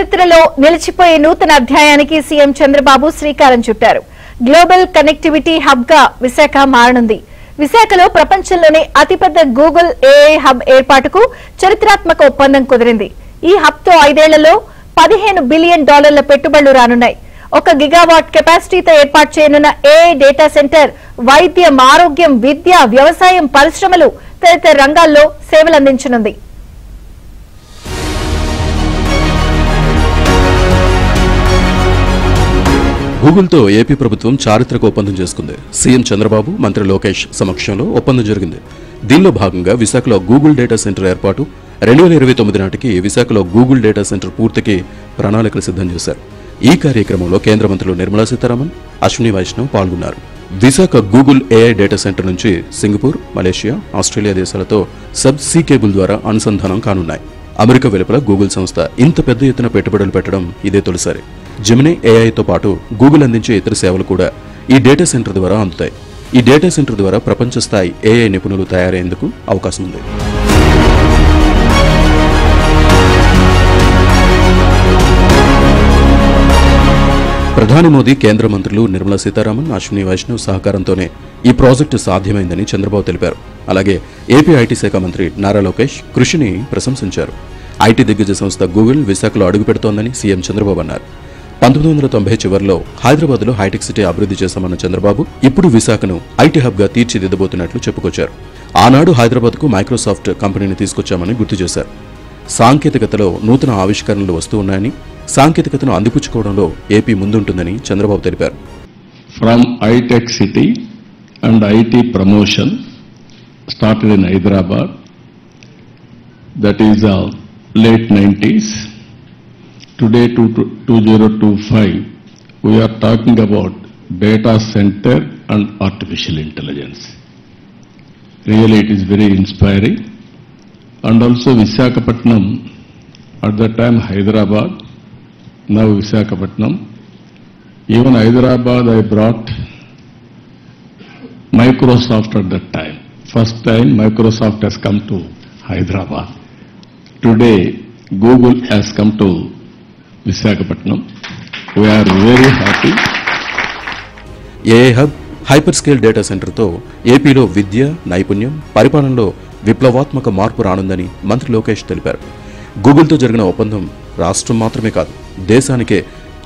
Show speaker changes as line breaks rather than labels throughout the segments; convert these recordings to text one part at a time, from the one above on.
చరిత్రలో నిలిచిపోయే నూతన అధ్యాయానికి సీఎం చంద్రబాబు శ్రీకారం చుట్టారు. గ్లోబల్ కనెక్టివిటీ హబ్ గా విశాఖ మారనుంది. విశాఖలో ప్రపంచంలోనే అతిపెద్ద గూగుల్ ఏఐ హబ్ ఏర్పాటుకు చరిత్రాత్మక ఒప్పందం కుదిరింది. ఈ హబ్ తో 5 ఏళ్లలో $15 బిలియన్ పెట్టుబడులు రానున్నాయి. 1 గిగావాట్ కెపాసిటీతో ఏర్పాటు చేయనున్న ఏఐ డేటా సెంటర్ వైద్యం, ఆరోగ్యం, విద్య, వ్యవసాయం, పరిశ్రమలు తదితర రంగాల్లో సేవలందించనుంది.
గూగుల్తో ఏపీ ప్రభుత్వం చారిత్రక ఒప్పందం చేసుకుంది. సీఎం చంద్రబాబు, మంత్రి లోకేష్ సమక్షంలో ఒప్పందం జరిగింది. దీనిలో భాగంగా విశాఖలో గూగుల్ డేటా సెంటర్ ఏర్పాటు, 2029 నాటికి విశాఖలో గూగుల్ డేటా సెంటర్ పూర్తికి ప్రణాళికలు సిద్ధం చేశారు. ఈ కార్యక్రమంలో కేంద్ర మంత్రులు నిర్మలా సీతారామన్, అశ్విని వైష్ణవ్ పాల్గొన్నారు. Visakha Google AI data centre నుంచి సింగపూర్, మలేషియా, ఆస్ట్రేలియా దేశాలతో సబ్ సీ కేబుల్ ద్వారా అనుసంధానం కానున్నాయి. అమెరికా వెలుపల గూగుల్ సంస్థ ఇంత పెద్ద ఎత్తున పెట్టుబడులు పెట్టడం ఇదే తొలిసారి. జెమినీ ఏఐతో పాటు గూగుల్ అందించే ఇతర సేవలు కూడా ఈ డేటా సెంటర్ ద్వారా అందుతాయి. ఈ డేటా సెంటర్ ద్వారా ప్రపంచ స్థాయి ఏఐ నిపుణులు తయారయ్యేందుకు అవకాశం ఉంది. ప్రధాని మోదీ, కేంద్ర మంత్రులు నిర్మలా సీతారామన్, అశ్విని వైష్ణవ్ సహకారంతోనే ఈ ప్రాజెక్టు సాధ్యమైందని చంద్రబాబు తెలిపారు. అలాగే ఏపీ ఐటీ శాఖ మంత్రి నారా లోకేష్ కృషిని ప్రశంసించారు. ఐటీ దిగ్గజ సంస్థ గూగుల్ విశాఖలో అడుగు పెడుతోందని సీఎం చంద్రబాబు అన్నారు. 1990 చివరిలో హైదరాబాద్లో హైటెక్ సిటీ అభివృద్ధి చేశామన్న చంద్రబాబు ఇప్పుడు విశాఖను ఐటీ హబ్ గా తీర్చిదిద్దబోతున్నట్లు చెప్పుకొచ్చారు. ఆనాడు హైదరాబాద్కు మైక్రోసాఫ్ట్ కంపెనీని తీసుకొచ్చామని గుర్తు చేశారు. సాంకేతికతలో నూతన ఆవిష్కరణలు వస్తూ ఉన్నాయని, సాంకేతికతను అందిపుచ్చుకోవడంలో ఏపీ ముందుంటుందని చంద్రబాబు తెలిపారు.
ఫ్రమ్ హైటెక్ City and IT promotion started in Hyderabad, that is late 90s. Today, 2025, we are talking about data center and artificial intelligence. Really, it is very inspiring. And also Visakhapatnam, at that time Hyderabad, now Visakhapatnam. Even Hyderabad, I brought Microsoft at that time. First time Microsoft has come to Hyderabad. Today, Google has come to Visakhapatnam. We are very happy.
AI hub, hyperscale data సెంటర్తో ఏపీలో విద్య, నైపుణ్యం, పరిపాలనలో విప్లవాత్మక మార్పు రానుందని మంత్రి లోకేష్ తెలిపారు. గూగుల్తో జరిగిన ఒప్పందం రాష్ట్రం మాత్రమే కాదు, దేశానికే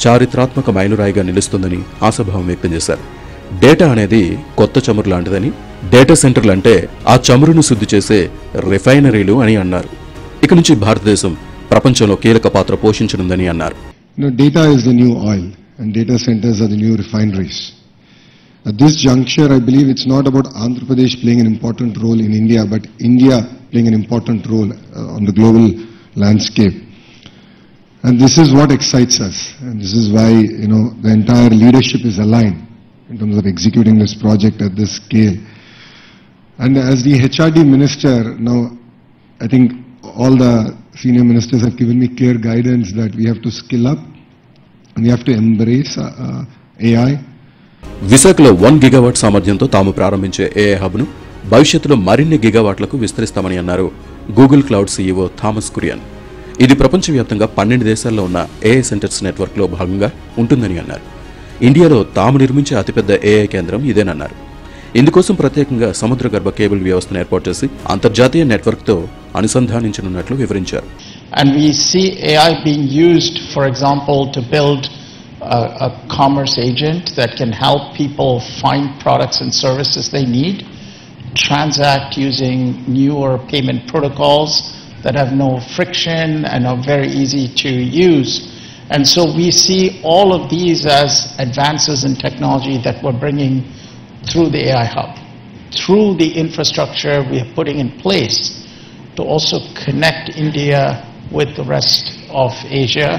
చారిత్రాత్మక మైలురాయిగా నిలుస్తుందని ఆశాభావం వ్యక్తం చేశారు. డేటా అనేది కొత్త చమురు లాంటిదని, డేటా సెంటర్లు అంటే ఆ చమురును శుద్ధి చేసే రిఫైనరీలు అని అన్నారు. ఇక నుంచి భారతదేశం ప్రపంచంలో కీలక పాత్ర పోషించనుందని అన్నారు.
Data is the new oil and data centers are the new refineries. At this juncture, I believe it's not about Andhra Pradesh playing an important role in India, but India playing an important role on the global landscape. And this is what excites us. And this is why, the entire leadership is aligned in terms of executing this project at this scale. And as the HRD minister, now I think all the senior ministers have given me clear guidance that we have to skill up and we have to embrace AI.
విశాఖలో 1 gigawatt సామర్థ్యంతో తాము ప్రారంభించే AI హబ్ను భవిష్యత్తులో మరిన్ని గిగావాట్లకు విస్తరిస్తామని అన్నారు Google cloud CEO Thomas Kurian. ఇది ప్రపంచవ్యాప్తంగా 12 దేశాల్లో ఉన్న ఏఐ సెంటర్స్ నెట్వర్క్లో భాగంగా ఉంటుందని అన్నారు. ఇండియాలో తాము నిర్మించే అతిపెద్ద ఏఐ కేంద్రం ఇదేనన్నారు. ఇందుకోసం ప్రత్యేకంగా సముద్ర గర్భ కేబుల్ వ్యవస్థను ఏర్పాటు చేసి అంతర్జాతీయ నెట్వర్క్తో అనుసంధానించనున్నట్లు వివరించారు.
And we see AI being used, for example, to build a commerce agent that can help people find products and services they need, transact using newer payment protocols that have no friction and are very easy to use. And so we see all of these as advances in technology that we're bringing through the AI hub, through the infrastructure we are putting in place to also connect India with the rest of Asia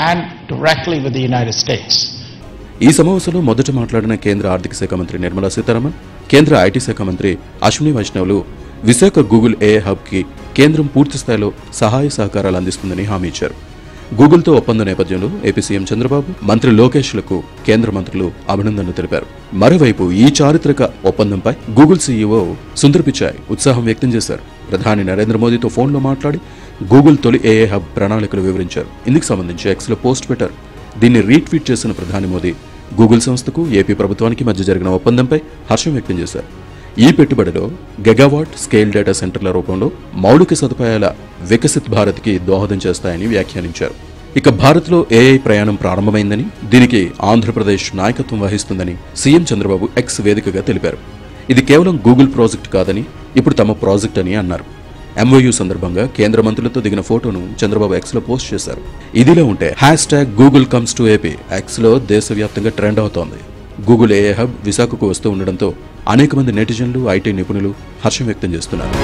and directly with the United States.
ఈ సమావేశంలో మొదట మాట్లాడిన కేంద్ర ఆర్థిక శాఖ మంత్రి నిర్మలా సీతారామన్, కేంద్ర IT శాఖ మంత్రి అశ్విని వైష్ణవ్లు విశాఖ గూగుల్ ఏఐ హబ్ కి కేంద్రం పూర్తి స్థాయిలో సహాయ సహకారాలు అందిస్తుందని హామీ ఇచ్చారు. గూగుల్తో ఒప్పంద నేపథ్యంలో ఏపీ సీఎం చంద్రబాబు, మంత్రి లోకేష్లకు కేంద్ర మంత్రులు అభినందనలు తెలిపారు. మరోవైపు ఈ చారిత్రక ఒప్పందంపై గూగుల్ సీఈఓ సుందర్ పిచాయ్ ఉత్సాహం వ్యక్తం చేశారు. ప్రధాని నరేంద్ర మోదీతో ఫోన్లో మాట్లాడి గూగుల్ తొలి ఏఐ హబ్ ప్రణాళికలు వివరించారు. ఇందుకు సంబంధించి ఎక్స్లో పోస్ట్ పెట్టారు. దీన్ని రీట్వీట్ చేసిన ప్రధాని మోదీ గూగుల్ సంస్థకు ఏపీ ప్రభుత్వానికి మధ్య జరిగిన ఒప్పందంపై హర్షం వ్యక్తం చేశారు. ఈ పెట్టుబడిలో గెగావాట్ స్కేల్ డేటా సెంటర్ల రూపంలో మౌలిక సదుపాయాల వికసిత్ భారత్కి దోహదం చేస్తాయని వ్యాఖ్యానించారు. ఇక భారత్లో ఏఐ ప్రయాణం ప్రారంభమైందని, దీనికి ఆంధ్రప్రదేశ్ నాయకత్వం వహిస్తుందని సీఎం చంద్రబాబు ఎక్స్ వేదికగా తెలిపారు. ఇది కేవలం గూగుల్ ప్రాజెక్టు కాదని, ఇప్పుడు తమ ప్రాజెక్ట్ అని అన్నారు. ఎంఓయూ సందర్భంగా కేంద్ర మంత్రులతో దిగిన ఫోటోను చంద్రబాబు ఎక్స్లో పోస్ట్ చేశారు. ఇదిలా ఉంటే #Google comes to AP ఎక్స్లో దేశవ్యాప్తంగా ట్రెండ్ అవుతోంది. గూగుల్ ఏఐ హబ్ విశాఖకు వస్తూ ఉండడంతో అనేక మంది నెటిజన్లు, ఐటీ నిపుణులు హర్షం వ్యక్తం చేస్తున్నారు.